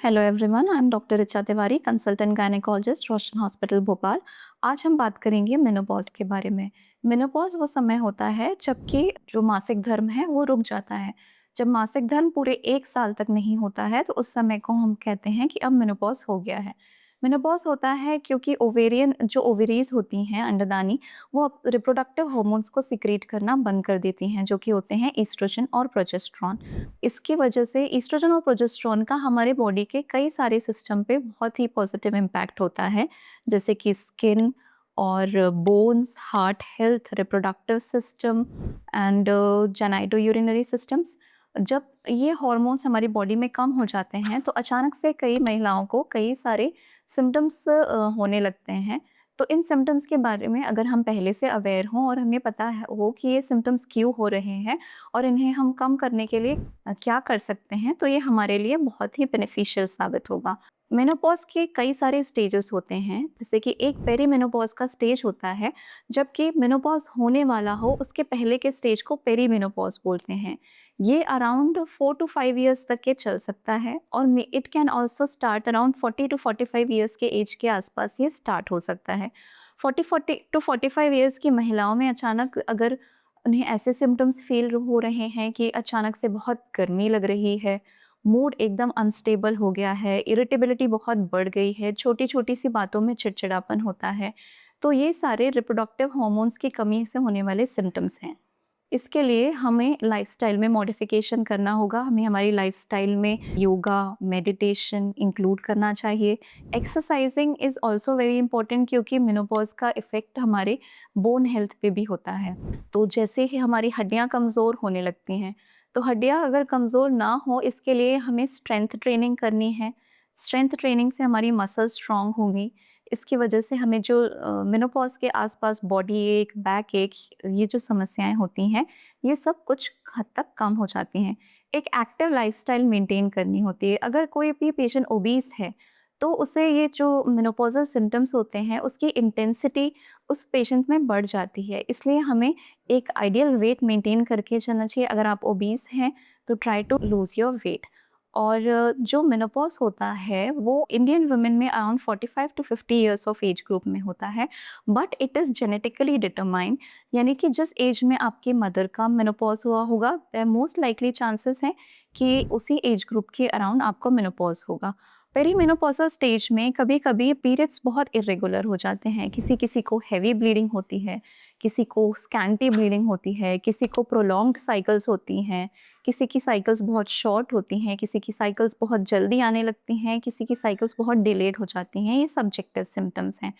Hello everyone, I am doctor Richa Tiwari, consultant gynaecologist, Roshan hospital Bhopal. आज हम बात करेंगे मेनोपॉज़ के बारे में। मेनोपॉज़ वो समय होता है जबकि जो मासिक धर्म है वो रुक जाता है। जब मासिक धर्म पूरे 1 साल तक नहीं होता है तो उस समय को हम कहते हैं कि अब मेनोपॉज़ हो गया है। मेनोपॉज़ होता है क्योंकि ओवरीज़ होती हैं अंडदानी, वो रिप्रोडक्टिव हार्मोन्स को सिक्रीट करना बंद कर देती हैं, जो कि होते हैं एस्ट्रोजन और प्रोजेस्टेरॉन। इसकी वजह से एस्ट्रोजन और प्रोजेस्टेरॉन का हमारे बॉडी के कई सारे सिस्टम पे बहुत ही पॉजिटिव इम्पैक्ट होता है, जैसे कि स्किन और bones, heart health, reproductive system and genito urinary systems. जब ये हार्मोन्स हमारी बॉडी में कम हो जाते हैं तो अचानक से कई महिलाओं को कई सारे सिम्टम्स होने लगते हैं। तो इन सिम्टम्स के बारे में अगर हम पहले से अवेयर हों और हमें पता हो कि ये सिम्टम्स क्यों हो रहे हैं और इन्हें हम कम करने के लिए क्या कर सकते हैं, तो ये हमारे लिए बहुत ही बेनिफिशियल साबित होगा। मेनोपॉज़ के कई सारे स्टेजेस होते हैं, जैसे कि एक पेरीमेनोपॉज़ का स्टेज होता है, जबकि मेनोपॉज़ होने वाला हो उसके पहले के स्टेज को पेरीमेनोपॉज़ बोलते हैं। ये अराउंड 4 टू 5 इयर्स तक के चल सकता है और it can also start around 40 to 45 years के एज के आसपास ये स्टार्ट हो सकता है। 40 टू 45 इयर्स की महिलाओं में अचानक अगर उन्हें ऐसे सिम्टम्स फ़ील हो रहे हैं कि अचानक से बहुत गर्मी लग रही है, मूड एकदम अनस्टेबल हो गया है, इरिटेबिलिटी बहुत बढ़ गई है, छोटी-छोटी सी बातों में चिड़चिड़ापन होता है, तो ये सारे रिप्रोडक्टिव हार्मोन्स की कमी से होने वाले सिम्टम्स हैं। इसके लिए हमें लाइफ़स्टाइल में मॉडिफ़िकेशन करना होगा, हमें हमारी लाइफ़स्टाइल में योगा, मेडिटेशन इंक्लूड करना चाहिए। Exercising is also very important क्योंकि मेनोपॉज़ का इफ़ेक्ट हमारे बोन हेल्थ पे भी होता है। तो जैसे ही हमारी हड्डियाँ कमज़ोर होने लगती हैं, तो हड्डियाँ अगर कमज़ोर ना हो इसके लिए हमें स्ट्रेंथ ट्रेनिंग करनी है। स्ट्रेंथ ट्रेनिंग से हमारी मसल्स स्ट्रॉन्ग होंगी। इसकी वजह से हमें जो मेनोपॉज़ के आसपास बॉडी एक, बैक एक, ये जो समस्याएँ होती हैं, ये सब कुछ हद तक कम हो जाती हैं। एक एक्टिव लाइफ़स्टाइल मेंटेन करनी होती है। अगर कोई भी पेशेंट ओबीस है, तो उसे ये जो मेनोपॉज़ल सिम्पटम्स होते हैं, उसकी इंटेंसिटी उस पेशेंट में बढ़ जाती है। इसलिए हमें एक आइडियल वेट मेंटेन करके चलना चाहिए। अगर आप ओबीस हैं, तो try to lose your weight. और जो मेनोपॉज़ होता है वो इंडियन वुमेन में around 45 to 50 years of age group में होता है, but it is genetically determined, यानी कि जिस एज में आपकी मदर का मेनोपॉज़ हुआ होगा, देयर मोस्ट लाइकली चांसेस हैं कि उसी एज ग्रुप के अराउंड आपको मेनोपॉज़ होगा। पेरीमेनोपॉज़ल स्टेज में कभी-कभी पीरियड्स बहुत इर्रेगुलर हो जाते हैं, किसी-किसी को हेवी ब्लीडिंग होती है, किसी को स्कैंटी ब्लीडिंग होती है, किसी को प्रोलॉन्ग्ड साइकिल्स होती हैं, किसी की साइकिल्स बहुत शॉर्ट होती हैं, किसी की साइकिल्स बहुत जल्दी आने लगती हैं, किसी की साइकिल्स बहुत डिलेड हो जाती हैं, ये सब्जेक्टिव सिम्पटम्स हैं।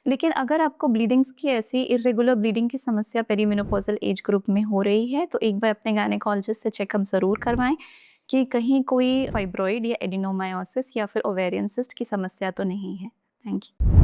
लेकिन अगर आपको ब्लीडिंग्स की ऐसी इर्रेगुलर ब्लीडिंग की समस्या पेरीमेनोपॉज़ल एज ग्रुप में हो रही है, तो एक बार अपने गायनेकोलॉजिस्ट से चेकअप ज़रूर करवाएँ कि कहीं कोई फाइब्रॉइड या एडिनोमायोसिस या फिर ओवेरियन सिस्ट की समस्या तो नहीं है। Thank you.